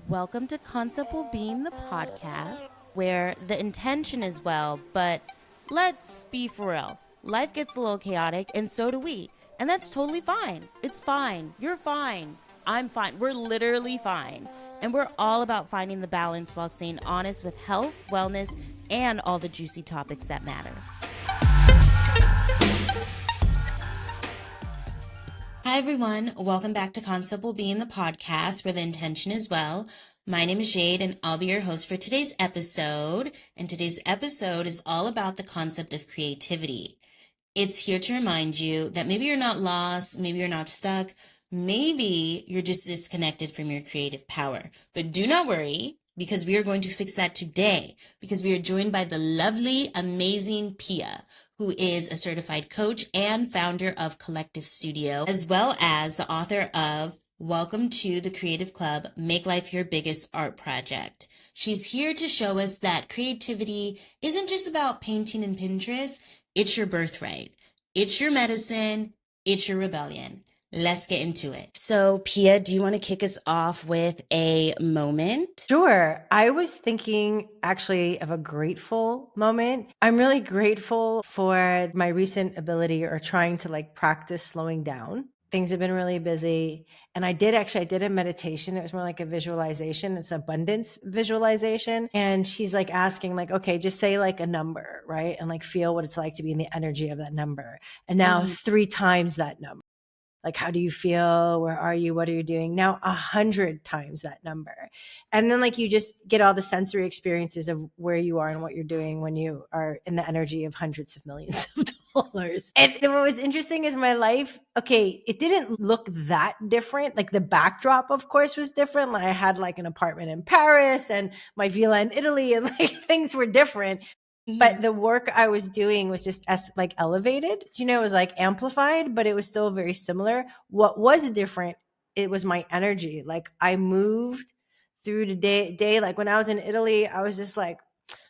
Welcome to Concept Being the podcast, where the intention is well, but let's be for real. Life gets a little chaotic, and so do we. And that's totally fine. It's fine. You're fine. I'm fine. We're literally fine. And we're all about finding the balance while staying honest with health, wellness, and all the juicy topics that matter. Hi, everyone. Welcome back to Concept Being the podcast, where the intention is well. My name is Jade, and I'll be your host for today's episode. And today's episode is all about the concept of creativity. It's here to remind you that maybe you're not lost, maybe you're not stuck, maybe you're just disconnected from your creative power. But do not worry, because we are going to fix that today, because we are joined by the lovely, amazing Pia, who is a certified coach and founder of Collective Studio, as well as the author of Welcome to the Creative Club, Make Life Your Biggest Art Project. She's here to show us that creativity isn't just about painting and Pinterest. It's your birthright. It's your medicine. It's your rebellion. Let's get into it. So, Pia, do you want to kick us off with a moment? Sure. I was thinking actually of a grateful moment. I'm really grateful for my recent ability or trying to practice slowing down. Things have been really busy. And I did a meditation. It was more like a visualization. It's abundance visualization. And she's asking okay, just say a number, right? And feel what it's like to be in the energy of that number. And now 3 times that number. How do you feel? Where are you? What are you doing? Now 100 times that number. And then you just get all the sensory experiences of where you are and what you're doing when you are in the energy of hundreds of millions of dollars. And what was interesting is my life, it didn't look that different. The backdrop, of course, was different. I had an apartment in Paris and my villa in Italy, and things were different. But the work I was doing was just elevated, it was amplified, but it was still very similar. What was different, it was my energy. I moved through the day. When I was in Italy, I was just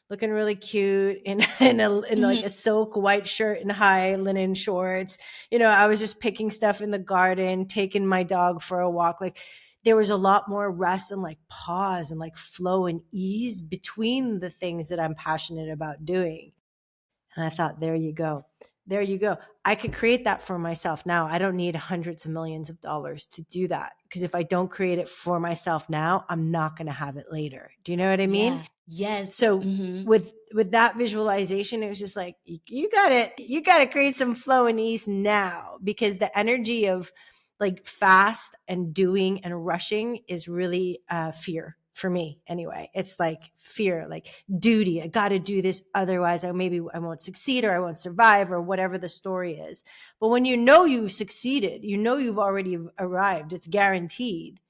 looking really cute in a silk white shirt and high linen shorts. I was just picking stuff in the garden, taking my dog for a walk. There was a lot more rest and pause and flow and ease between the things that I'm passionate about doing. And I thought, there you go. There you go. I could create that for myself now. I don't need hundreds of millions of dollars to do that, because if I don't create it for myself now, I'm not going to have it later. Do you know what I mean? Yeah. Yes. So with that visualization, it was just you got it. You got to create some flow and ease now, because the energy of fast and doing and rushing is really fear for me anyway. It's fear, duty. I got to do this, otherwise I won't succeed, or I won't survive, or whatever the story is. But when you've succeeded, you've already arrived, it's guaranteed,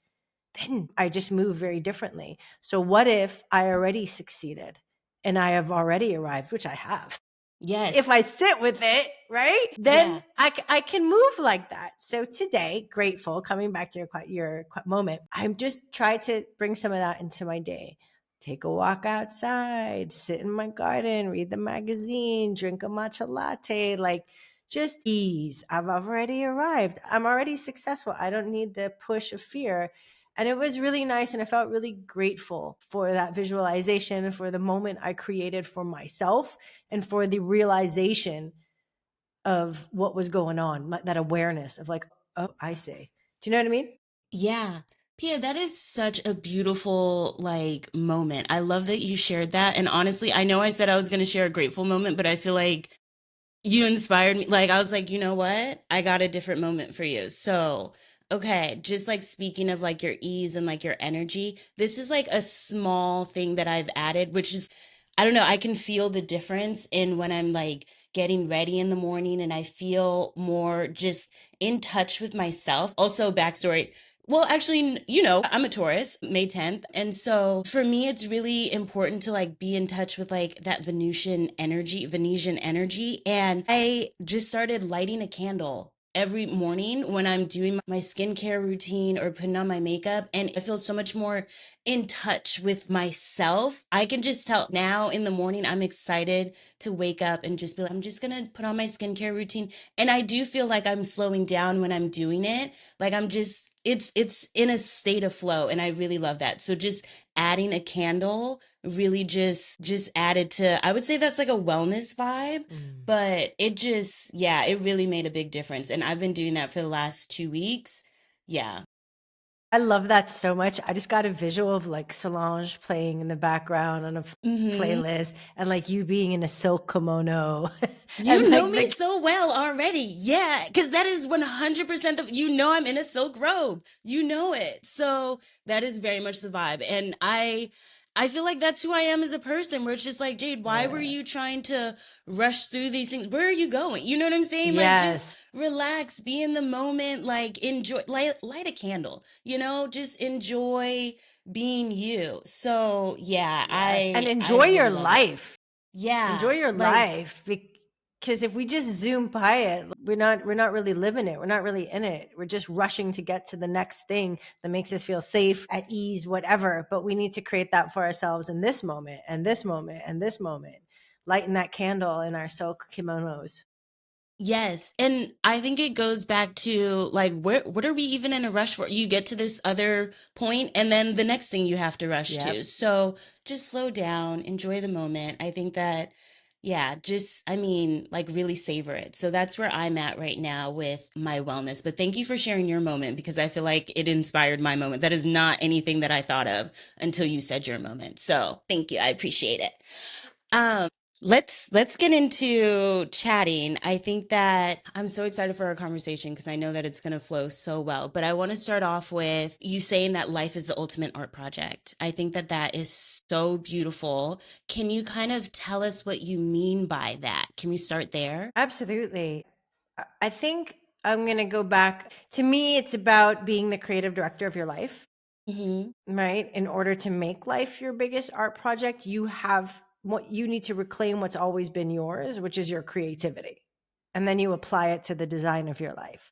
then I just move very differently. So what if I already succeeded and I have already arrived, which I have? Yes. If I sit with it, right, then I can move like that. So today, grateful, coming back to your moment, I'm just trying to bring some of that into my day. Take a walk outside, sit in my garden, read the magazine, drink a matcha latte, just ease. I've already arrived. I'm already successful. I don't need the push of fear. And it was really nice, and I felt really grateful for that visualization, for the moment I created for myself, and for the realization of what was going on, that awareness of oh, I see. Do you know what I mean? Yeah. Pia, that is such a beautiful moment. I love that you shared that. And honestly, I know I said I was going to share a grateful moment, but I feel like you inspired me. I was you know what? I got a different moment for you. So, okay, just speaking of your ease and your energy, this is a small thing that I've added, which is, I don't know, I can feel the difference in when I'm getting ready in the morning, and I feel more just in touch with myself. Also, backstory. Well, actually, I'm a Taurus, May 10th. And so for me, it's really important to be in touch with that Venusian energy. And I just started lighting a candle every morning when I'm doing my skincare routine or putting on my makeup, and I feel so much more in touch with myself. I can just tell now in the morning I'm excited to wake up and just be like, I'm just gonna put on my skincare routine. And I do feel like I'm slowing down when I'm doing it. Like I'm just it's in a state of flow, and I really love that. So just adding a candle really just added to, I would say that's like a wellness vibe, Mm. but it just, yeah, it really made a big difference. And I've been doing that for the last 2 weeks. Yeah. I love that so much. I just got a visual of like Solange playing in the background on a Hmm. playlist and like you being in a silk kimono and You know like me the so well already. Yeah, because that is 100% you know I'm in a silk robe. You know it. So that is very much the vibe. And I feel like that's who I am as a person, where it's just like, Jade, why were yeah. you trying to rush through these things? Where are you going? You know what I'm saying? Like just Yes. relax, be in the moment, like enjoy, light a candle, just enjoy being you. So yeah, Yes. And I enjoy your really love that. life. Enjoy Yeah, your like life because if we just zoom by it, we're not really living it. We're not really in it. We're just rushing to get to the next thing that makes us feel safe, at ease, whatever. But we need to create that for ourselves in this moment and this moment and this moment. Lighten that candle in our silk kimonos. yes, and I think it goes back to like what are we even in a rush for? You get to this other point and then the next thing you have to rush to. Yep. So just slow down, enjoy the moment. I think that yeah, just I mean, like really savor it. So that's where I'm at right now with my wellness. But thank you for sharing your moment because I feel like it inspired my moment. That is not anything that I thought of until you said your moment. So thank you. I appreciate it. Um, let's get into chatting. I think that I'm so excited for our conversation because I know that it's going to flow so well. But I want to start off with you saying that life is the ultimate art project. I think that that is so beautiful. Can you kind of tell us what you mean by that? Can we start there? Absolutely. I think I'm going to go back. To me, it's about being the creative director of your life, Mm-hmm. right? In order to make life your biggest art project, you have what you need to reclaim what's always been yours, which is your creativity. And then you apply it to the design of your life.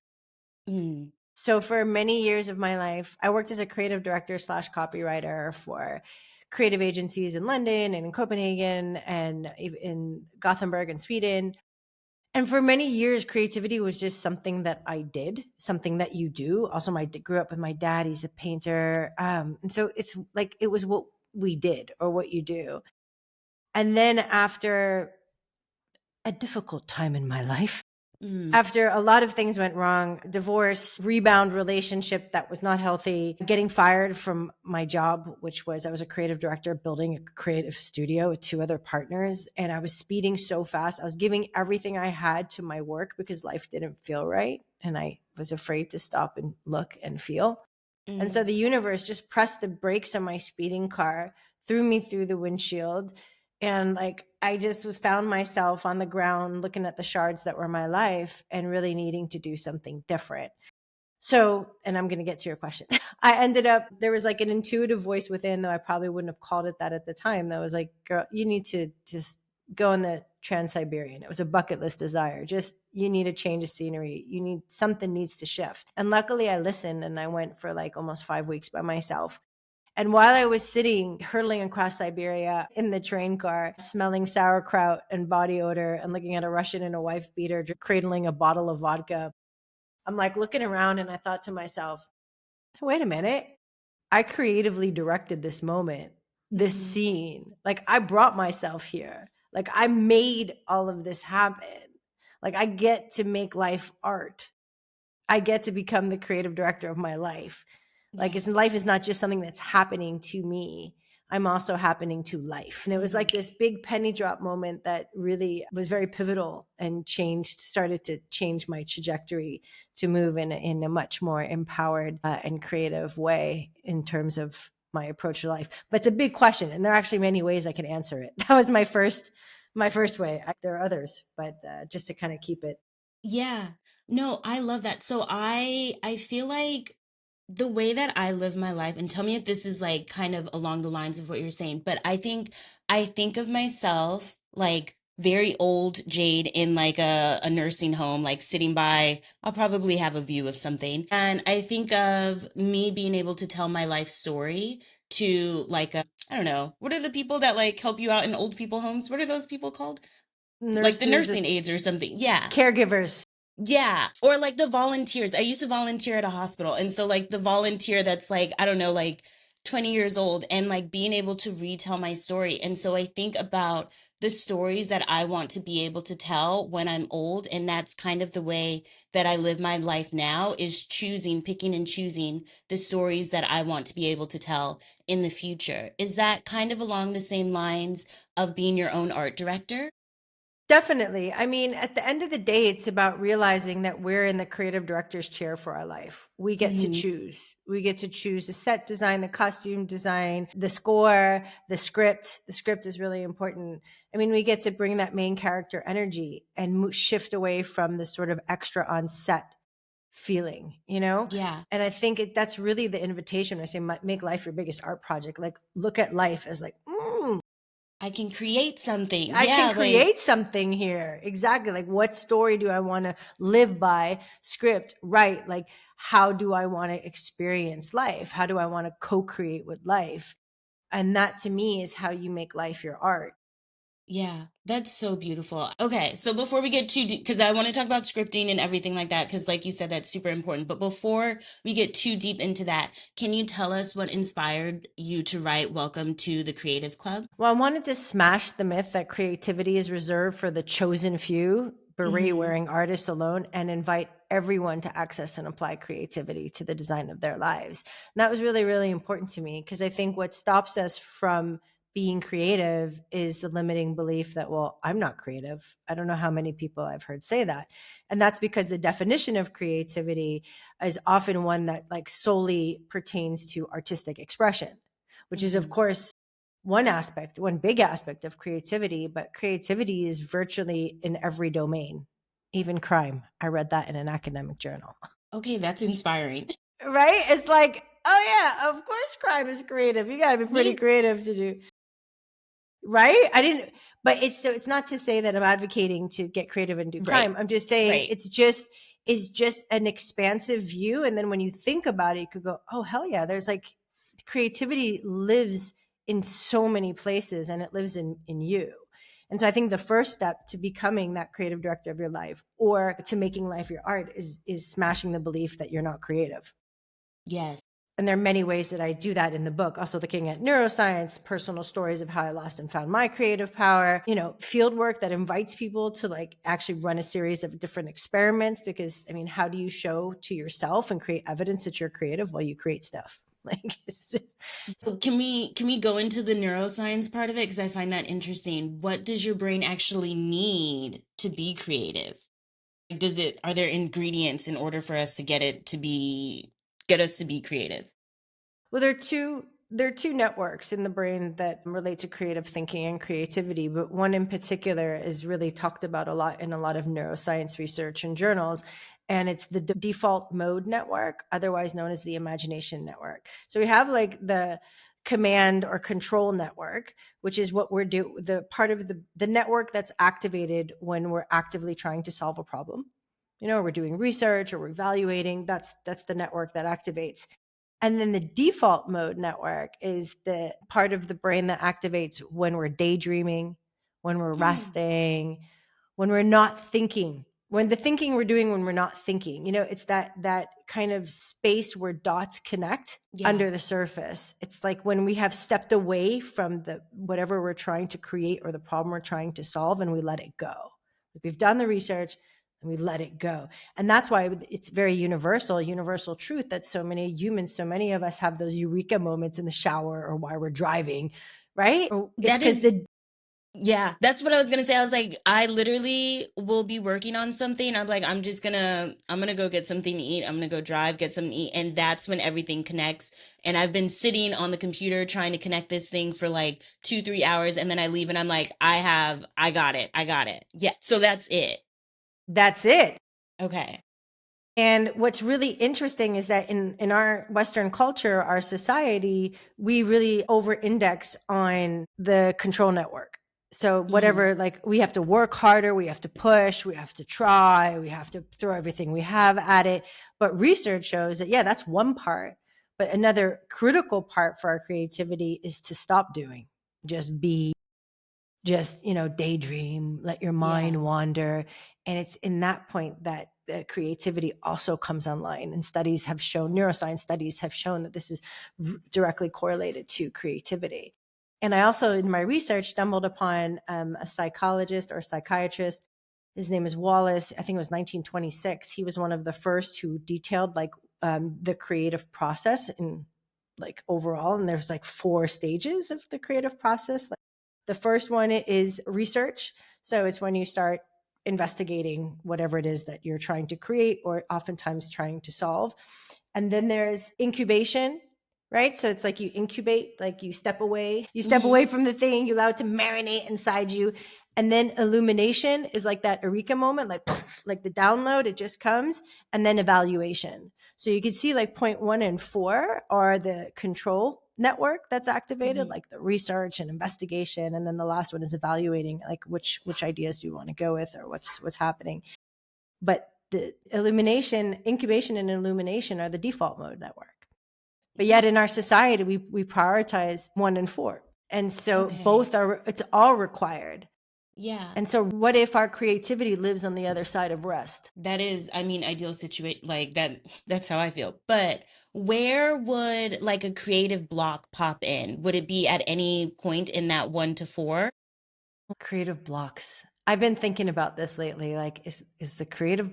Mm. So for many years of my life, I worked as a creative director slash copywriter for creative agencies in London and in Copenhagen and in Gothenburg in Sweden. And for many years, creativity was just something that I did, something that you do. Also, grew up with my dad; he's a painter, and so it's like it was what we did or what you do. And then after a difficult time in my life, Mm. after a lot of things went wrong, divorce, rebound relationship that was not healthy, getting fired from my job, which was I was a creative director building a creative studio with two other partners. And I was speeding so fast. I was giving everything I had to my work because life didn't feel right. And I was afraid to stop and look and feel. And so Mm. the universe just pressed the brakes on my speeding car, threw me through the windshield. And like I just found myself on the ground looking at the shards that were my life and really needing to do something different. So, and I'm going to get to your question. I ended up, there was like an intuitive voice within, though I probably wouldn't have called it that at the time, that was like, girl, you need to just go in the Trans-Siberian. It was a bucket list desire. Just, you need a change of scenery. Something needs to shift. And luckily I listened and I went for like almost 5 weeks by myself. And while I was sitting, hurtling across Siberia in the train car, smelling sauerkraut and body odor and looking at a Russian in a wife beater, cradling a bottle of vodka, I'm like looking around and I thought to myself, wait a minute. I creatively directed this moment, this Mm-hmm. scene. Like I brought myself here. Like I made all of this happen. Like I get to make life art. I get to become the creative director of my life. Like Yeah. it's life is not just something that's happening to me. I'm also happening to life. And it was Mm-hmm. like this big penny drop moment that really was very pivotal and started to change my trajectory to move in a much more empowered and creative way in terms of my approach to life. But it's a big question, and there are actually many ways I can answer it. That was my first way. There are others, but just to kind of keep it. Yeah. No, I love that. So I feel like the way that I live my life, and tell me if this is like kind of along the lines of what you're saying, but I think of myself like very old Jade in like a nursing home, like sitting by, I'll probably have a view of something. And I think of me being able to tell my life story to like, I don't know, what are the people that like help you out in old people homes? What are those people called? Like the Nurses, nursing aides or something. Yeah. caregivers. Yeah, or like the volunteers. I used to volunteer at a hospital. And so like the volunteer that's like, I don't know, like 20 years old and like being able to retell my story. And so I think about the stories that I want to be able to tell when I'm old, and that's kind of the way that I live my life now, is choosing, picking and choosing the stories that I want to be able to tell in the future. Is that kind of along the same lines of being your own art director? Definitely. I mean, at the end of the day, it's about realizing that we're in the creative director's chair for our life. We get to Hmm. choose. We get to choose the set design, the costume design, the score, the script. The script is really important. I mean, we get to bring that main character energy and shift away from the sort of extra on set feeling, you know? Yeah. And I think that's really the invitation. I say, make life your biggest art project. Like, look at life as like, I can create something. I can Yeah, like, create something here. Exactly. Like, what story do I want to live by? Script, right? Like, how do I want to experience life? How do I want to co create with life? And that to me is how you make life your art. yeah, that's so beautiful. Okay, so before we get too deep, because I want to talk about scripting and everything like that, because like you said, that's super important. But before we get too deep into that, can you tell us what inspired you to write Welcome to the Creative Club? Well, I wanted to smash the myth that creativity is reserved for the chosen few, beret Hmm. wearing artists alone, and invite everyone to access and apply creativity to the design of their lives. And that was really, really important to me because I think what stops us from being creative is the limiting belief that, well, I'm not creative. I don't know how many people I've heard say that. And that's because the definition of creativity is often one that like solely pertains to artistic expression, which is, of Hmm. course, one big aspect of creativity, but creativity is virtually in every domain, even crime. I read that in an academic journal. Okay, that's inspiring. Right? It's like, oh yeah, of course crime is creative. You got to be pretty Me, creative to do. Right? I didn't, but it's not to say that I'm advocating to get creative and do right, crime. I'm just saying right. it's just an expansive view, and then when you think about it, you could go, "Oh hell yeah, there's like creativity lives in so many places and it lives in you." And so I think the first step to becoming that creative director of your life or to making life your art is smashing the belief that you're not creative. Yes. And there are many ways that I do that in the book, also looking at neuroscience, personal stories of how I lost and found my creative power, field work that invites people to like actually run a series of different experiments. Because I mean, how do you show to yourself and create evidence that you're creative while you create stuff? Like it's just, So can we go into the neuroscience part of it? Because I find that interesting. What does your brain actually need to be creative? Does it, are there ingredients in order for us to get us to be creative? well, there are two networks in the brain that relate to creative thinking and creativity, but one in particular is really talked about a lot in a lot of neuroscience research and journals, and it's the default mode network, otherwise known as the imagination network. So we have like the command or control network, which is what we're do the part of the network that's activated when we're actively trying to solve a problem. We're doing research or we're evaluating. That's the network that activates. And then the default mode network is the part of the brain that activates when we're daydreaming, when we're Hmm. resting, when we're not thinking. When the thinking we're doing when we're not thinking. It's that kind of space where dots connect Yeah. under the surface. It's like when we have stepped away from the whatever we're trying to create or the problem we're trying to solve and we let it go. Like we've done the research and we let it go. And that's why it's very universal truth that so many humans, so many of us have those eureka moments in the shower or while we're driving, right? It's That because is, yeah, that's what I was gonna say. I was like, I literally will be working on something. I'm like, I'm gonna go get something to eat. I'm gonna go drive, get something to eat. And that's when everything connects. And I've been sitting on the computer trying to connect this thing for like 2, 3 hours. And then I leave and I'm like, I got it. I got it. Yeah. So that's it. that's it. Okay. And what's really interesting is that in our Western culture, our society, we really over index on the control network. So Mhm. whatever, like we have to work harder, we have to push, we have to try, we have to throw everything we have at it. But research shows that, yeah, that's one part. But another critical part for our creativity is to stop doing, just be, just, daydream, let your Yeah. mind wander. And it's in that point that the creativity also comes online. And studies have shown, neuroscience studies have shown that this is directly correlated to creativity. And I also, in my research, stumbled upon a psychologist or psychiatrist. His name is Wallace. I think it was 1926. He was one of the first who detailed like the creative process in like overall. And there's like 4 stages of the creative process. Like, the first one is research. So it's when you start investigating whatever it is that you're trying to create or oftentimes trying to solve. And then there's incubation, right? So it's like you incubate, like you step Mhm. away from the thing, you allow it to marinate inside you. And then illumination is like that eureka moment, like poof, like the download, it just comes. And then evaluation. So you can see like point 1 and 4 are the control network that's activated, Mhm. like the research and investigation. And then the last one is evaluating, like which ideas do you want to go with or what's happening. But the illumination, incubation and illumination are the default mode network. But yet in our society, we prioritize 1 and 4. And so Okay. both are, it's all required. Yeah. And so what if our creativity lives on the other side of rest? That is, I mean, ideal situation like that. That's how I feel. But where would like a creative block pop in? Would it be at any point in that 1 to 4? Creative blocks. I've been thinking about this lately. Like, is the creative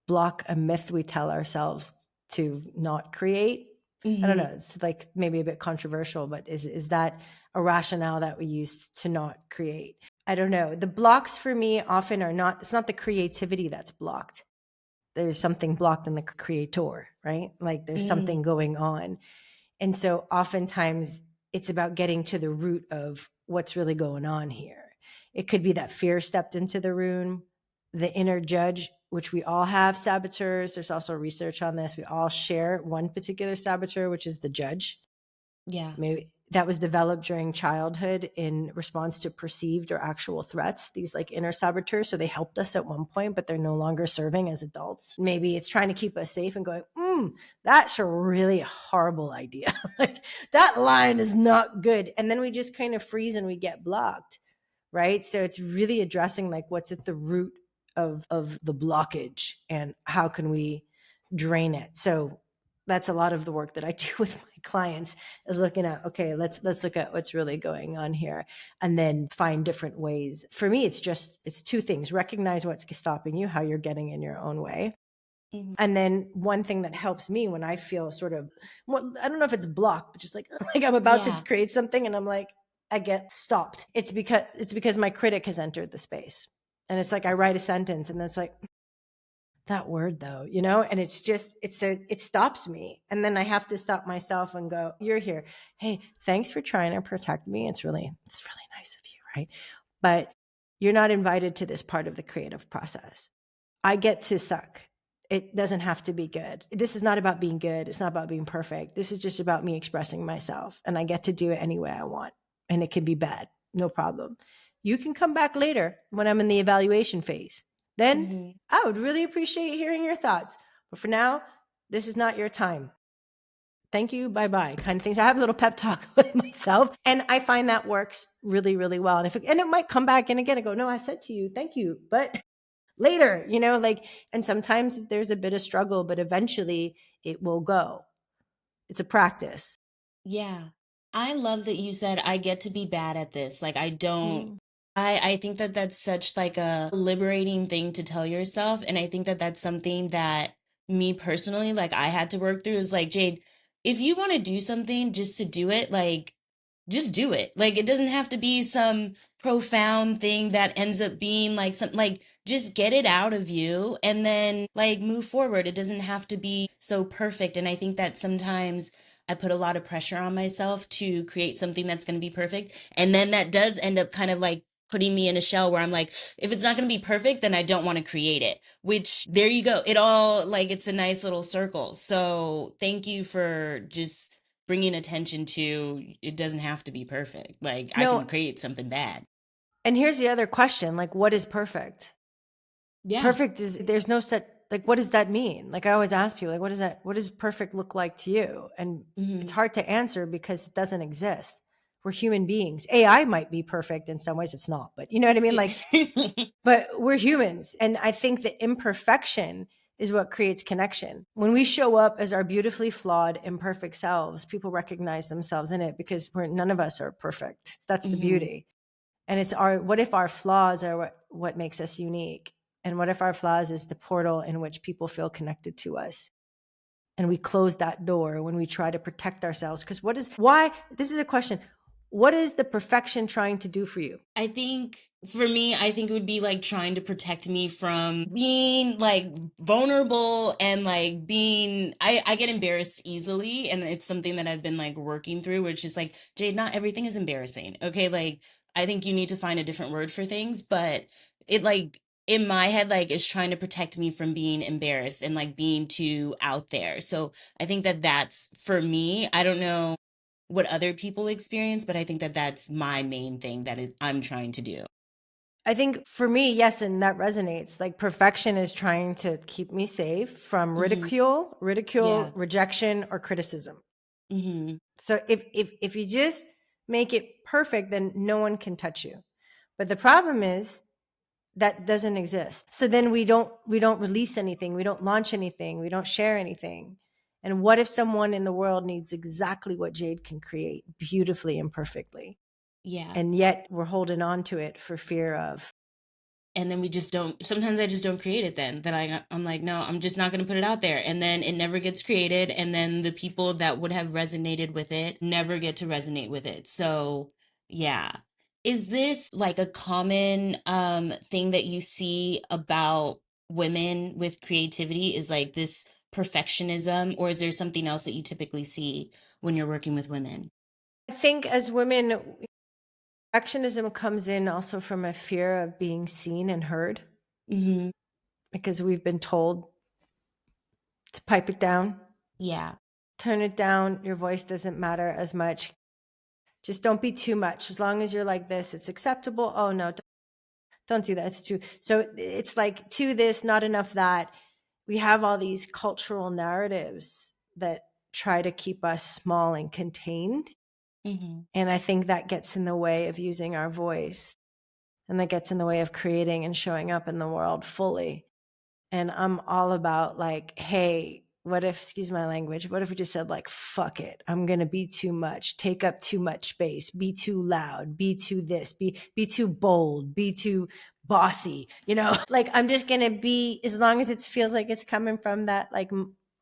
block a myth we tell ourselves to not create? I don't Hmm. know. It's like maybe a bit controversial, but is that a rationale that we use to not create? I don't know. The blocks for me often are not, it's not the creativity that's blocked. There's something blocked in the creator, right? Like there's Hmm. something going on. And so oftentimes it's about getting to the root of what's really going on here. It could be that fear stepped into the room, the inner judge, which we all have saboteurs. There's also research on this. We all share one particular saboteur, which is the judge. Yeah. Maybe that was developed during childhood in response to perceived or actual threats, these like inner saboteurs. So they helped us at one point, but they're no longer serving as adults. Maybe it's trying to keep us safe and going, that's a really horrible idea. Like that line is not good. And then we just kind of freeze and we get blocked. Right. So it's really addressing like what's at the root of the blockage and how can we drain it. So that's a lot of the work that I do with my clients is looking at, okay, let's look at what's really going on here and then find different ways. For me, it's 2 things. Recognize what's stopping you, how you're getting in your own way. Hmm. And then one thing that helps me when I feel sort of, well, I don't know if it's blocked, but just like like I'm about to Yeah. create something and I'm like, I get stopped. It's because my critic has entered the space. And it's like I write a sentence and it's like, that word though, and it's just it stops me. And then I have to stop myself and go, you're here. Hey, thanks for trying to protect me. It's really nice of you, right? But you're not invited to this part of the creative process. I get to suck. It doesn't have to be good. This is not about being good. It's not about being perfect. This is just about me expressing myself. And I get to do it any way I want. And it can be bad. No problem. You can come back later when I'm in the evaluation phase. Then Hmm. I would really appreciate hearing your thoughts. But for now, this is not your time. Thank you, bye bye, kind of things. I have a little pep talk with myself, and I find that works really, really well. And it might come back, and again, I go, no, I said to you, thank you, but later, like, and sometimes there's a bit of struggle, but eventually it will go. It's a practice. Yeah. I love that you said I get to be bad at this. Like I don't Mm. I think that that's such like a liberating thing to tell yourself, and I think that that's something that me personally like I had to work through is like, Jade, if you want to do something just to do it, like just do it. Like it doesn't have to be some profound thing that ends up being like some like just get it out of you and then like move forward. It doesn't have to be so perfect. And I think that sometimes I put a lot of pressure on myself to create something that's going to be perfect. And then that does end up kind of like putting me in a shell where I'm like, if it's not going to be perfect, then I don't want to create it, which there you go. It all like it's a nice little circle. So thank you for just bringing attention to it doesn't have to be perfect. Like I No, can create something bad. And here's the other question, like, what is perfect? Yeah. Perfect is, there's no set, like, what does that mean? Like, I always ask people, like, what does perfect look like to you? And it's Hmm. hard to answer because it doesn't exist. We're human beings. AI might be perfect in some ways, it's not, but you know what I mean? Like, but we're humans. And I think the imperfection is what creates connection. When we show up as our beautifully flawed, imperfect selves, people recognize themselves in it because none of us are perfect. That's the Hmm. beauty. And it's what if our flaws are what makes us unique? And what if our flaws is the portal in which people feel connected to us? And we close that door when we try to protect ourselves. Because this is a question. What is the perfection trying to do for you? I think for me, I think it would be like trying to protect me from being like vulnerable and like I get embarrassed easily. And it's something that I've been like working through, which is like, Jade, not everything is embarrassing. Okay. Like, I think you need to find a different word for things, but it like, in my head, like, is trying to protect me from being embarrassed and like being too out there. So I think that that's for me. I don't know what other people experience, but I think that that's my main thing that I'm trying to do. I think for me, yes, and that resonates. Like perfection is trying to keep me safe from Hmm. ridicule, Yeah. rejection, or criticism. Hmm. So if you just make it perfect, then no one can touch you. But the problem is that doesn't exist. So then we don't release anything, we don't launch anything, we don't share anything. And what if someone in the world needs exactly what Jade can create beautifully and perfectly? Yeah. And yet we're holding on to it for fear of. And then we just don't, sometimes I just don't create it then. That I'm like, no, I'm just not going to put it out there. And then it never gets created. And then the people that would have resonated with it never get to resonate with it. So, yeah. Is this like a common thing that you see about women with creativity is like this perfectionism, or is there something else that you typically see when you're working with women? I think as women, perfectionism comes in also from a fear of being seen and heard Hmm. because we've been told to pipe it down, Yeah. turn it down, your voice doesn't matter as much. Just don't be too much. As long as you're like this, it's acceptable. Oh no, don't do that. It's too. So it's like to this, not enough that. We have all these cultural narratives that try to keep us small and contained. Hmm. And I think that gets in the way of using our voice, and that gets in the way of creating and showing up in the world fully. And I'm all about like, hey, what if, excuse my language, what if we just said like, fuck it, I'm gonna be too much, take up too much space, be too loud, be too this, be too bold, be too bossy, like I'm just gonna be, as long as it feels like it's coming from that like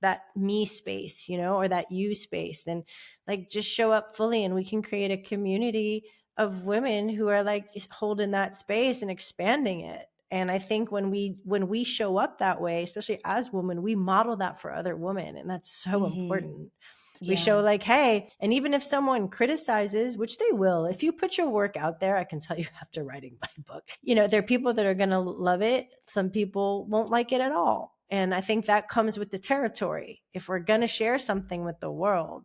that me space, or that you space, then like just show up fully and we can create a community of women who are like holding that space and expanding it. And I think when we show up that way, especially as women, we model that for other women, and that's so Hmm. important. We Yeah. show like, hey, and even if someone criticizes, which they will, if you put your work out there, I can tell you after writing my book, there are people that are going to love it, some people won't like it at all. And I think that comes with the territory. If we're going to share something with the world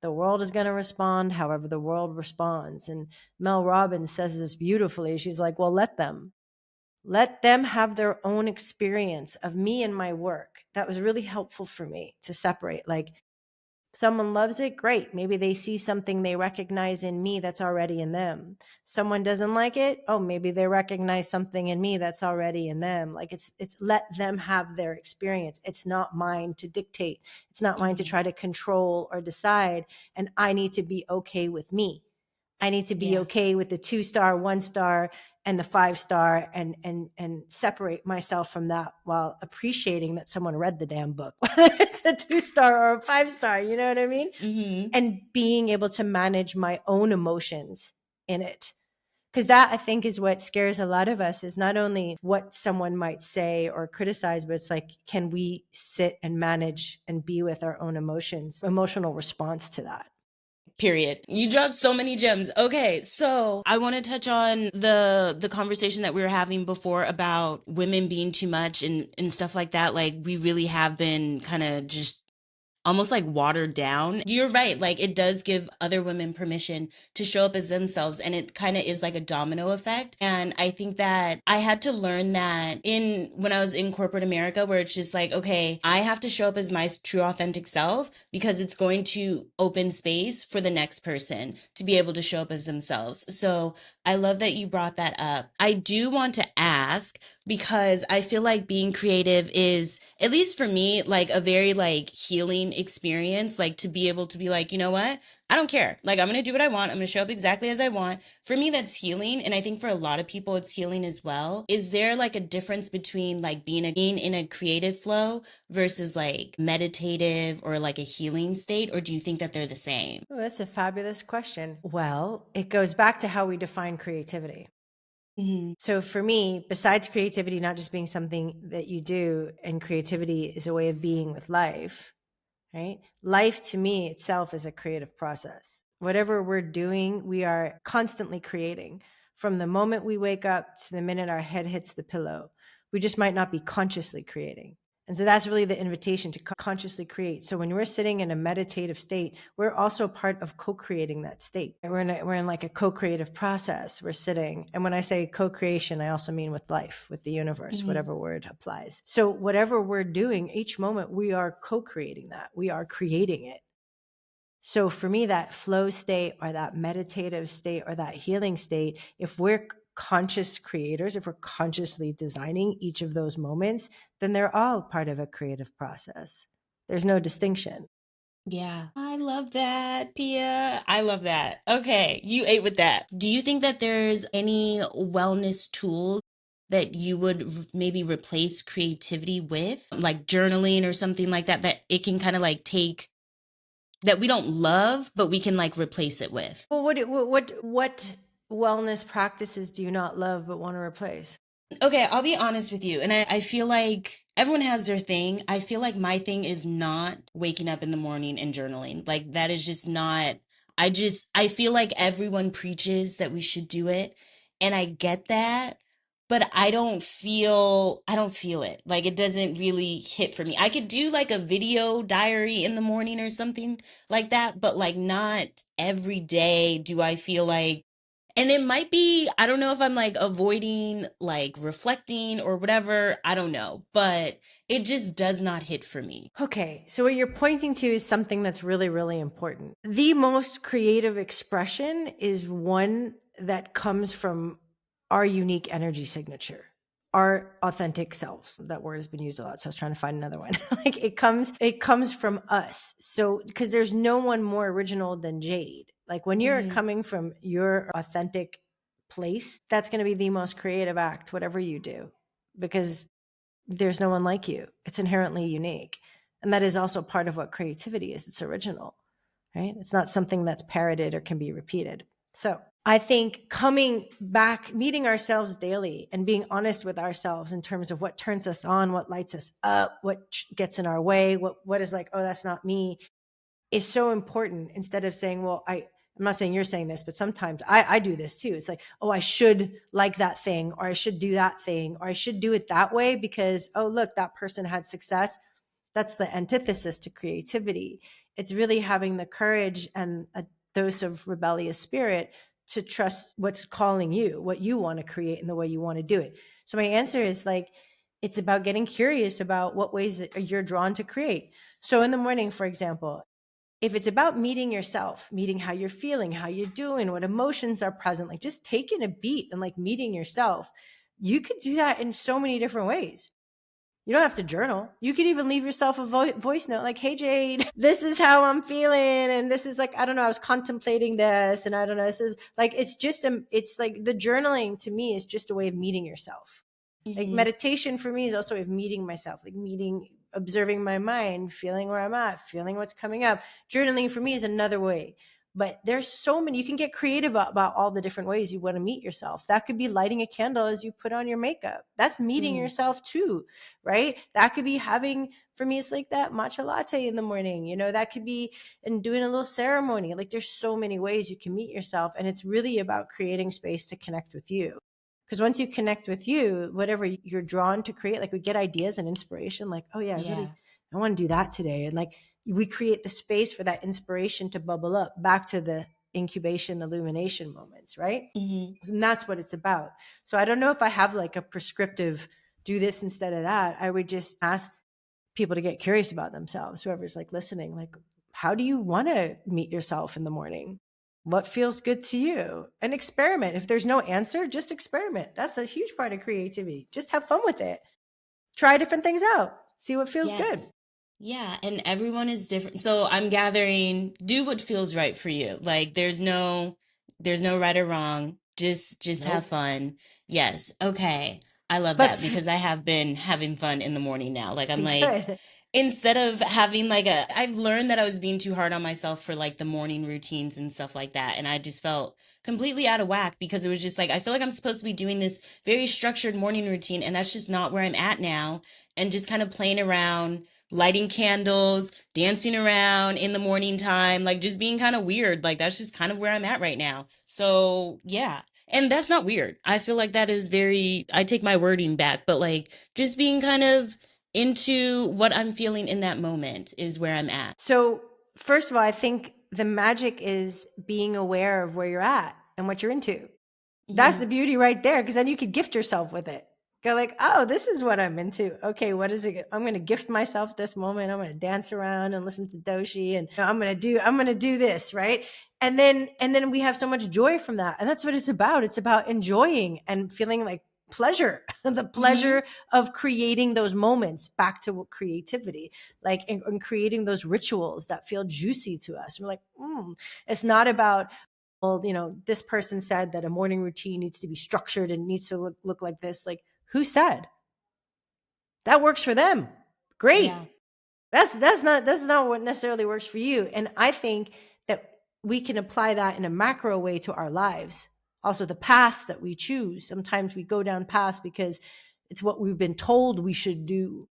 is going to respond however the world responds. And Mel Robbins says this beautifully. She's like, well, let them have their own experience of me and my work. That was really helpful for me to separate. Like, someone loves it, great. Maybe they see something they recognize in me that's already in them. Someone doesn't like it, oh, maybe they recognize something in me that's already in them. Like, it's let them have their experience. It's not mine to dictate. It's not mine to Hmm. try to control or decide. And I need to be okay with me. I need to be Yeah. okay with the 2-star, 1-star, and the 5-star, and separate myself from that while appreciating that someone read the damn book, whether it's a 2-star or a 5-star, you know what I mean? Hmm. And being able to manage my own emotions in it. Because that, I think, is what scares a lot of us, is not only what someone might say or criticize, but it's like, can we sit and manage and be with our own emotions, emotional response to that? Period. You dropped so many gems. Okay, so I want to touch on the conversation that we were having before about women being too much and stuff like that. Like we really have been kind of just almost like watered down. You're right. Like it does give other women permission to show up as themselves. And it kind of is like a domino effect. And I think that I had to learn that when I was in corporate America, where it's just like, okay, I have to show up as my true authentic self because it's going to open space for the next person to be able to show up as themselves. So I love that you brought that up. I do want to ask, because I feel like being creative is, at least for me, like a very like healing experience, like to be able to be like, you know what? I don't care. Like I'm going to do what I want. I'm going to show up exactly as I want. For me that's healing, and I think for a lot of people it's healing as well. Is there like a difference between like being in a creative flow versus like meditative or like a healing state, or do you think that they're the same? Oh, that's a fabulous question. Well, it goes back to how we define creativity. Mhm. So for me, besides creativity not just being something that you do, and creativity is a way of being with life, right? Life to me itself is a creative process. Whatever we're doing, we are constantly creating from the moment we wake up to the minute our head hits the pillow. We just might not be consciously creating. And so that's really the invitation to consciously create. So when we're sitting in a meditative state, we're also part of co-creating that state. And we're in like a co-creative process. We're sitting. And when I say co-creation, I also mean with life, with the universe, Mhm. whatever word applies. So whatever we're doing, each moment we are co-creating that. We are creating it. So for me, that flow state or that meditative state or that healing state, if we're conscious creators, if we're consciously designing each of those moments, then they're all part of a creative process. There's no distinction. Yeah. I love that, Pia. I love that. Okay, you ate with that. Do you think that there's any wellness tools that you would maybe replace creativity with, like journaling or something like that, that it can kind of like take, that we don't love, but we can like replace it with? Well, what wellness practices do you not love but want to replace? Okay, I'll be honest with you. And I feel like everyone has their thing. I feel like my thing is not waking up in the morning and journaling. Like that is just not, I feel like everyone preaches that we should do it. And I get that, but I don't feel it. Like it doesn't really hit for me. I could do like a video diary in the morning or something like that, but like not every day do I feel like, and it might be, I don't know if I'm like avoiding like reflecting or whatever. I don't know, but it just does not hit for me. Okay, so what you're pointing to is something that's really, really important. The most creative expression is one that comes from our unique energy signature, our authentic selves. That word has been used a lot, so I was trying to find another one. Like it comes from us. So because there's no one more original than Jade. Like when you're Hmm. coming from your authentic place, that's going to be the most creative act, whatever you do, because there's no one like you. It's inherently unique. And that is also part of what creativity is. It's original, right? It's not something that's parroted or can be repeated. So I think coming back, meeting ourselves daily and being honest with ourselves in terms of what turns us on, what lights us up, what gets in our way, what is like, oh, that's not me, is so important. Instead of saying, well, I'm not saying you're saying this, but sometimes I do this too. It's like, oh, I should like that thing, or I should do that thing, or I should do it that way because, oh, look, that person had success. That's the antithesis to creativity. It's really having the courage and a dose of rebellious spirit to trust what's calling you, what you want to create and the way you want to do it. So my answer is like, it's about getting curious about what ways you're drawn to create. So in the morning, for example, if it's about meeting yourself, meeting how you're feeling, how you're doing, what emotions are present, like just taking a beat and like meeting yourself, you could do that in so many different ways. You don't have to journal. You could even leave yourself a voice note like, hey, Jade, this is how I'm feeling. And this is like, I don't know, I was contemplating this. And I don't know, this is like, it's like the journaling to me is just a way of meeting yourself. Like Hmm. meditation for me is also a way of meeting myself, like observing my mind, feeling where I'm at, feeling what's coming up. Journaling for me is another way. But there's so many, you can get creative about all the different ways you want to meet yourself. That could be lighting a candle as you put on your makeup. That's meeting Hmm. yourself too, right? That could be having, for me, it's like that matcha latte in the morning, that could be, and doing a little ceremony. Like there's so many ways you can meet yourself. And it's really about creating space to connect with you. Because once you connect with you, whatever you're drawn to create, like we get ideas and inspiration, like, oh yeah, Yeah. I want to do that today. And like we create the space for that inspiration to bubble up back to the incubation illumination moments, right? Mm-hmm. And that's what it's about. So I don't know if I have like a prescriptive do this instead of that. I would just ask people to get curious about themselves, whoever's like listening, like, how do you want to meet yourself in the morning? What feels good to you? And experiment. If there's no answer, just experiment. That's a huge part of creativity. Just have fun with it. Try different things out. See what feels good. Yes. Yeah, and everyone is different. So I'm gathering, do what feels right for you. Like there's no right or wrong. Just have Nope. fun. Yes. Okay. I love But that because I have been having fun in the morning now. Like I'm like good. instead of having like I've learned that I was being too hard on myself for like the morning routines and stuff like that, and I just felt completely out of whack because it was just like I feel like I'm supposed to be doing this very structured morning routine, and that's just not where I'm at now. And just kind of playing around, lighting candles, dancing around in the morning time, like just being kind of weird. Like that's just kind of where I'm at right now. So yeah. And that's not weird. I feel like that is very, I take my wording back, but like just being kind of into what I'm feeling in that moment is where I'm at. So, first of all, I think the magic is being aware of where you're at and what you're into. That's Hmm. the beauty right there, because then you could gift yourself with it. Go like, oh, this is what I'm into. Okay, what is it? I'm going to gift myself this moment. I'm going to dance around and listen to Doshi, and I'm going to do this, right? And then we have so much joy from that. And that's what it's about. It's about enjoying and feeling like pleasure, the Hmm. pleasure of creating those moments, back to creativity, like and creating those rituals that feel juicy to us. We're like, it's not about, well, this person said that a morning routine needs to be structured and needs to look like this. Like, who said that works for them? Great. Yeah. That's not what necessarily works for you. And I think that we can apply that in a macro way to our lives. Also, the path that we choose. Sometimes we go down paths because it's what we've been told we should do,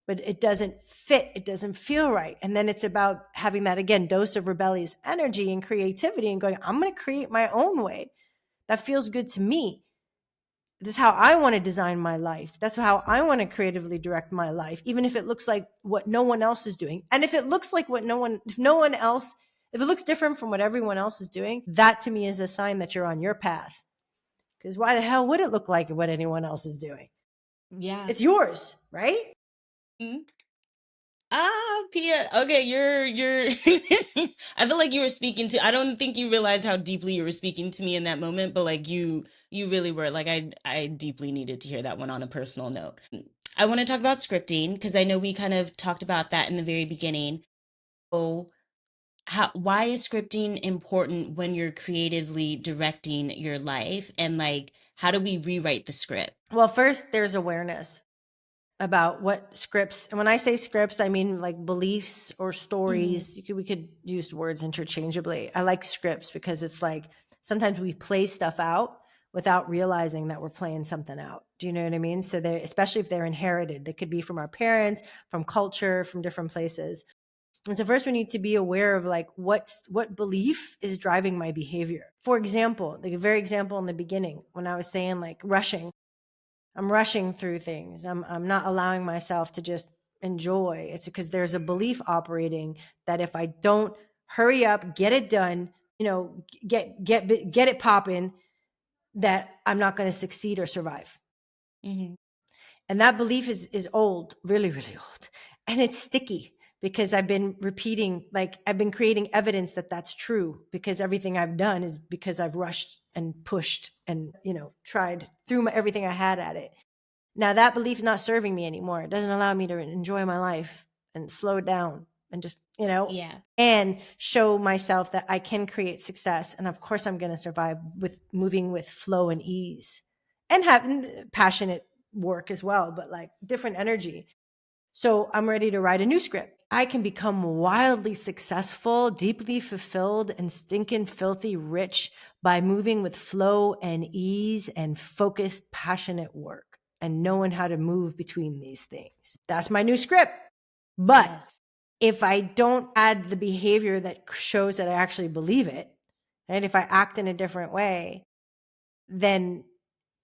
but it doesn't fit. It doesn't feel right. And then it's about having that, again, dose of rebellious energy and creativity and going, I'm going to create my own way that feels good to me. This is how I want to design my life. That's how I want to creatively direct my life, even if it looks like what no one else is doing. And if it looks like if it looks different from what everyone else is doing, that to me is a sign that you're on your path. Because why the hell would it look like what anyone else is doing? Yeah. It's yours, right? Mhm. Ah, Pia. Okay, you're I feel like you were speaking to I don't think you realized how deeply you were speaking to me in that moment, but like you really were. Like I deeply needed to hear that one on a personal note. I want to talk about scripting because I know we kind of talked about that in the very beginning. So why is scripting important when you're creatively directing your life, and like how do we rewrite the script? Well, first, there's awareness about what scripts, and when I say scripts, I mean like beliefs or Hmm. stories. We could use words interchangeably. I like scripts because it's like sometimes we play stuff out without realizing that we're playing something out. Do you know what I mean? So they, especially if they're inherited, they could be from our parents, from culture, from different places. And so first we need to be aware of like what belief is driving my behavior. For example, like a very example in the beginning when I was saying like rushing, I'm rushing through things. I'm not allowing myself to just enjoy. It's because there's a belief operating that if I don't hurry up, get it done, get it popping, that I'm not going to succeed or survive. Hmm. And that belief is old, really, really old. And it's sticky because I've been repeating, like I've been creating evidence that that's true, because everything I've done is because I've rushed and pushed and, tried, threw everything I had at it. Now that belief is not serving me anymore. It doesn't allow me to enjoy my life and slow down and just, Yeah. and show myself that I can create success. And of course I'm going to survive with moving with flow and ease and having passionate work as well, but like different energy. So I'm ready to write a new script. I can become wildly successful, deeply fulfilled, and stinking filthy rich by moving with flow and ease and focused, passionate work and knowing how to move between these things. That's my new script. But Yes. if I don't add the behavior that shows that I actually believe it, and if I act in a different way, then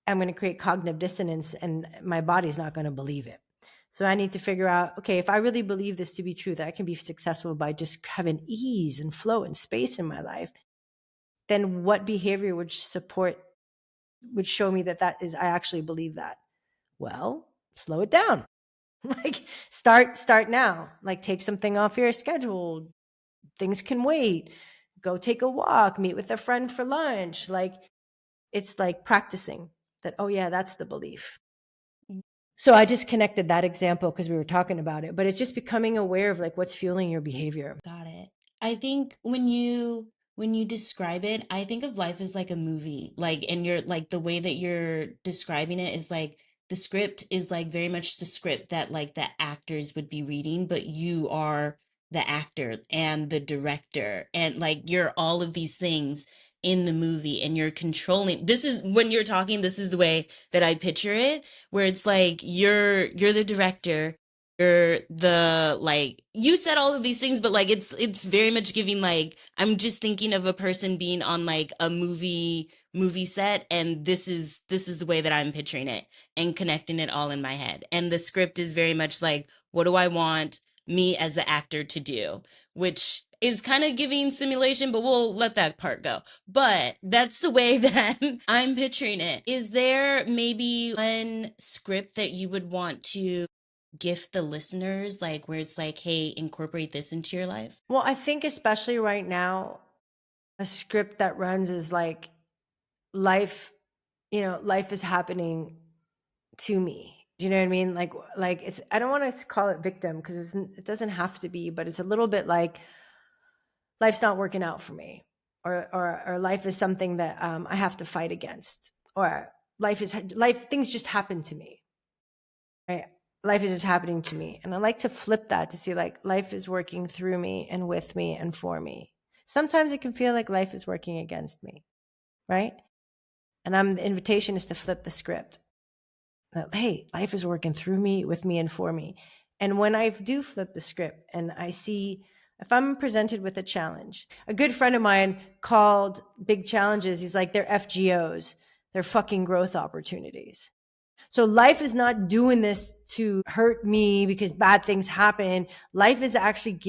I'm going to create cognitive dissonance and my body's not going to believe it. So I need to figure out, okay, if I really believe this to be true, that I can be successful by just having ease and flow and space in my life, then what behavior would show me that I actually believe that? Well, slow it down. Like start now. Like take something off your schedule. Things can wait. Go take a walk, meet with a friend for lunch. Like it's like practicing that, oh yeah, that's the belief. So I just connected that example because we were talking about it, but it's just becoming aware of like what's fueling your behavior. Got it. I think when you describe it, I think of life as like a movie. Like, and you're like the way that you're describing it is like the script is like very much the script that like the actors would be reading, but you are the actor and the director and like you're all of these things in the movie and you're controlling. This is when you're talking, this is the way that I picture it, where it's like you're the director, you're the like you said all of these things, but like it's very much giving like I'm just thinking of a person being on like a movie set, and this is the way that I'm picturing it and connecting it all in my head. And the script is very much like, what do I want me as the actor to do, which is kind of giving simulation, but we'll let that part go. But that's the way that I'm picturing it. Is there maybe one script that you would want to gift the listeners, like where it's like, hey, incorporate this into your life? Well, I think especially right now, a script that runs is like life, life is happening to me. Do you know what I mean? Like it's, I don't want to call it victim because it doesn't have to be, but it's a little bit like life's not working out for me, or life is something that I have to fight against, or life things just happen to me. Right? Life is just happening to me, and I like to flip that to see like life is working through me and with me and for me. Sometimes it can feel like life is working against me, right? And the invitation is to flip the script. That, hey, life is working through me, with me, and for me. And when I do flip the script and I see, if I'm presented with a challenge, a good friend of mine called big challenges, he's like, they're FGOs, they're fucking growth opportunities. So life is not doing this to hurt me because bad things happen. Life is actually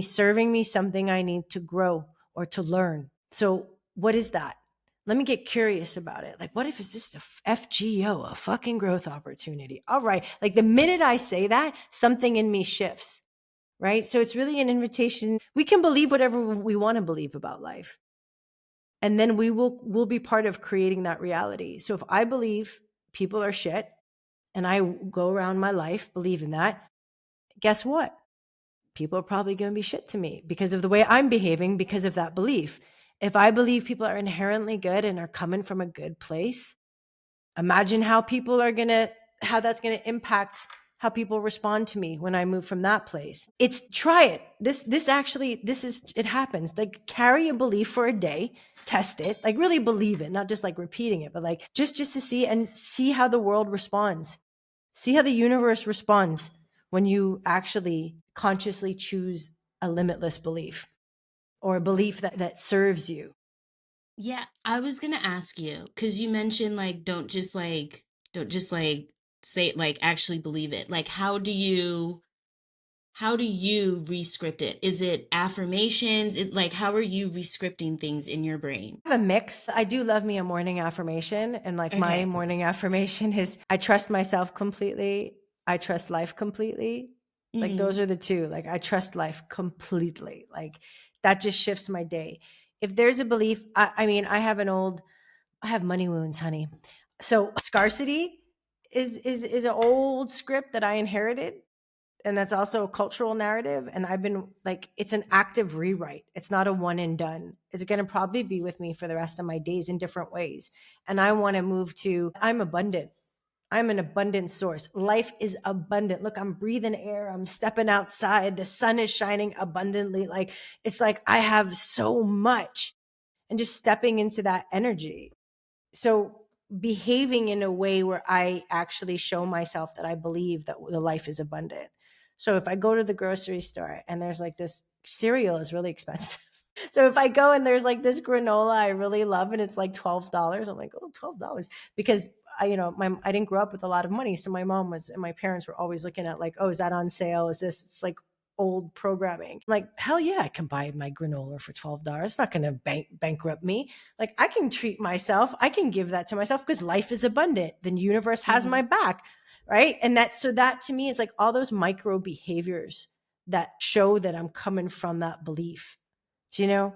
serving me something I need to grow or to learn. So what is that? Let me get curious about it. Like, what if it's just a FGO, a fucking growth opportunity? All right. Like the minute I say that, something in me shifts, right? So it's really an invitation. We can believe whatever we want to believe about life. And then we'll be part of creating that reality. So if I believe people are shit and I go around my life believing that, guess what? People are probably going to be shit to me because of the way I'm behaving, because of that belief. If I believe people are inherently good and are coming from a good place, imagine how that's going to impact how people respond to me when I move from that place. Try it. It happens. Like carry a belief for a day, test it, like really believe it, not just like repeating it, but like just to see how the world responds. See how the universe responds when you actually consciously choose a limitless belief or a belief that serves you. Yeah, I was gonna ask you because you mentioned like don't just like say like actually believe it. Like how do you rescript it? Is it affirmations? It like how are you rescripting things in your brain? I have a mix. I do love me a morning affirmation. And like my Okay. morning affirmation is I trust myself completely. I trust life completely. Like Hmm. those are the two. Like I trust life completely. Like that just shifts my day. If there's a belief, I mean, I have money wounds, honey. So scarcity is an old script that I inherited, and that's also a cultural narrative. And I've been like, it's an active rewrite. It's not a one and done. It's going to probably be with me for the rest of my days in different ways. And I want to move to I'm abundant. I'm an abundant source. Life is abundant. Look, I'm breathing air. I'm stepping outside. The sun is shining abundantly. Like it's like I have so much, and just stepping into that energy. So behaving in a way where I actually show myself that I believe that the life is abundant. So if I go to the grocery store and there's like this cereal is really expensive. So if I go and there's like this granola I really love and it's like $12, I'm like, oh, $12. Because I didn't grow up with a lot of money. So my mom was, and my parents were always looking at like, oh, is that on sale? Is this, it's like old programming. Like, hell yeah, I can buy my granola for $12. It's not going to bankrupt me. Like, I can treat myself. I can give that to myself because life is abundant. The universe has my Hmm. back. Right. And that to me is like all those micro behaviors that show that I'm coming from that belief. Do you know?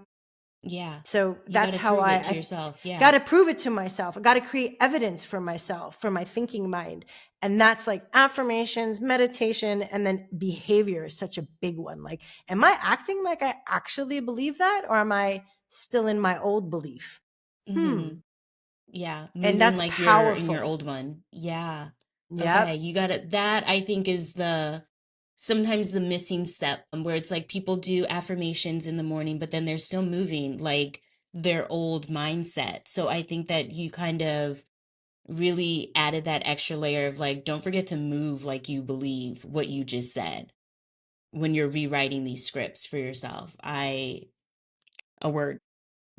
Yeah. So You got that's to how prove it to I yourself. got Yeah. to prove it to myself. I got to create evidence for myself, for my thinking mind. And that's like affirmations, meditation, and then behavior is such a big one. Like, am I acting like I actually believe that? Or am I still in my old belief? Hmm. Hmm. Yeah. And Moving that's like you're in your powerful. old one. Yeah. Okay. Yep. You got it. That I think is sometimes the missing step, where it's like people do affirmations in the morning, but then they're still moving like their old mindset. So I think that you kind of really added that extra layer of like, don't forget to move like you believe what you just said when you're rewriting these scripts for yourself. A word.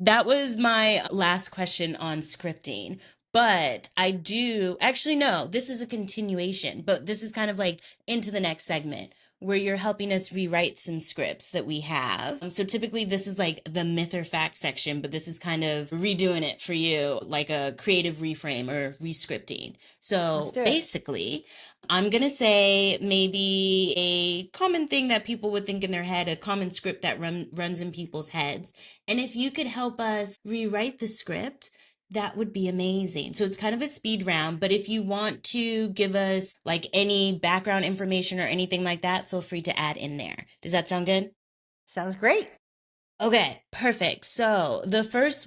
That was my last question on scripting. But I do actually, no, this is a continuation, but this is kind of like into the next segment where you're helping us rewrite some scripts that we have. So typically this is like the myth or fact section, but this is kind of redoing it for you, like a creative reframe or rescripting. Let's So do it. basically, I'm going to say maybe a common thing that people would think in their head, a common script that runs in people's heads. And if you could help us rewrite the script, that would be amazing. So it's kind of a speed round, but if you want to give us like any background information or anything like that, feel free to add in there. Does that sound good? Sounds great. Okay, perfect. So the first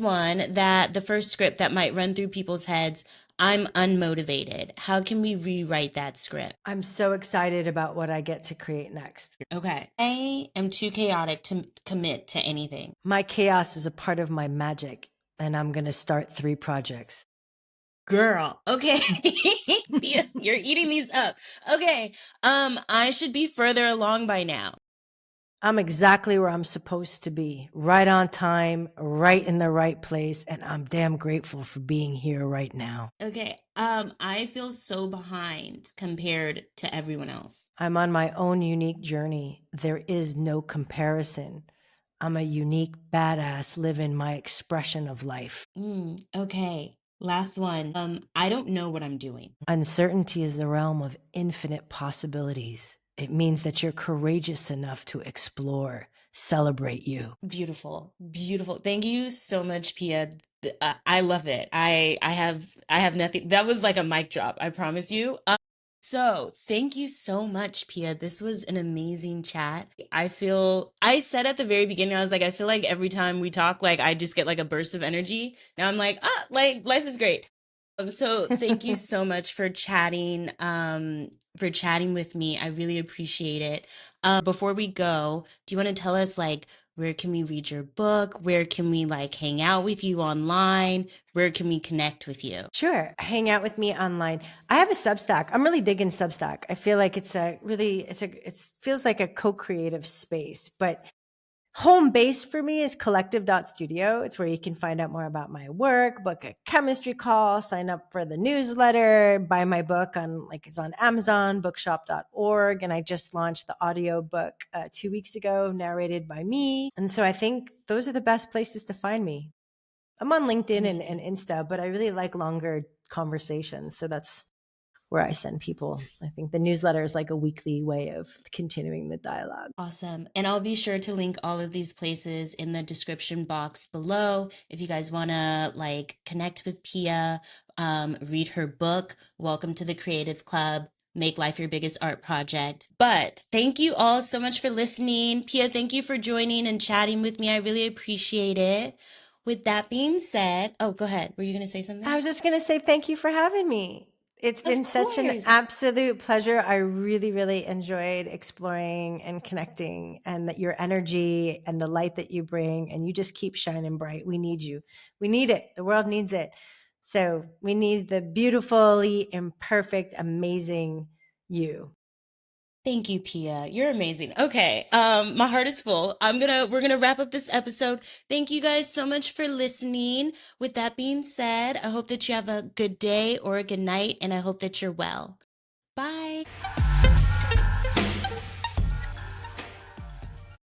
script that might run through people's heads, I'm unmotivated. How can we rewrite that script? I'm so excited about what I get to create next. Okay. I am too chaotic to commit to anything. My chaos is a part of my magic, and I'm going to start 3 projects. Girl, okay. Yeah, you're eating these up. Okay. I should be further along by now. I'm exactly where I'm supposed to be, right on time, right in the right place, and I'm damn grateful for being here right now. Okay. I feel so behind compared to everyone else. I'm on my own unique journey. There is no comparison. I'm a unique badass living my expression of life. Okay. Last one. I don't know what I'm doing. Uncertainty is the realm of infinite possibilities. It means that you're courageous enough to explore, celebrate you. Beautiful. Beautiful. Thank you so much, Pia. I love it. I have nothing. That was like a mic drop, I promise you. So thank you so much, Pia. This was an amazing chat. I said at the very beginning, I was like, I feel like every time we talk, like I just get like a burst of energy. Now I'm like, like life is great. So thank you so much for chatting with me. I really appreciate it. Before we go, do you want to tell us like where can we read your book? Where can we like hang out with you online? Where can we connect with you? Sure. Hang out with me online. I have a Substack. I'm really digging Substack. I feel like it feels like a co-creative space, but home base for me is collective.studio. It's where you can find out more about my work, book a chemistry call, sign up for the newsletter, buy my book it's on Amazon, bookshop.org. And I just launched the audio book 2 weeks ago, narrated by me. And so I think those are the best places to find me. I'm on LinkedIn and Amazing. Insta, but I really like longer conversations. So that's where I send people. I think the newsletter is like a weekly way of continuing the dialogue. Awesome. And I'll be sure to link all of these places in the description box below. If you guys want to like connect with Pia, read her book, Welcome to the Creative Club, Make Life Your Biggest Art Project. But thank you all so much for listening. Pia, thank you for joining and chatting with me. I really appreciate it. With that being said, oh, go ahead. Were you going to say I something? was just going to say thank you for having me. It's Of been such an course. absolute pleasure. I really, really enjoyed exploring and connecting, and that your energy and the light that you bring, and you just keep shining bright. We need you. We need it. The world needs it. So we need the beautifully imperfect, amazing you. Thank you, Pia. You're amazing. Okay. My heart is full. We're gonna wrap up this episode. Thank you guys so much for listening. With that being said, I hope that you have a good day or a good night, and I hope that you're well. Bye.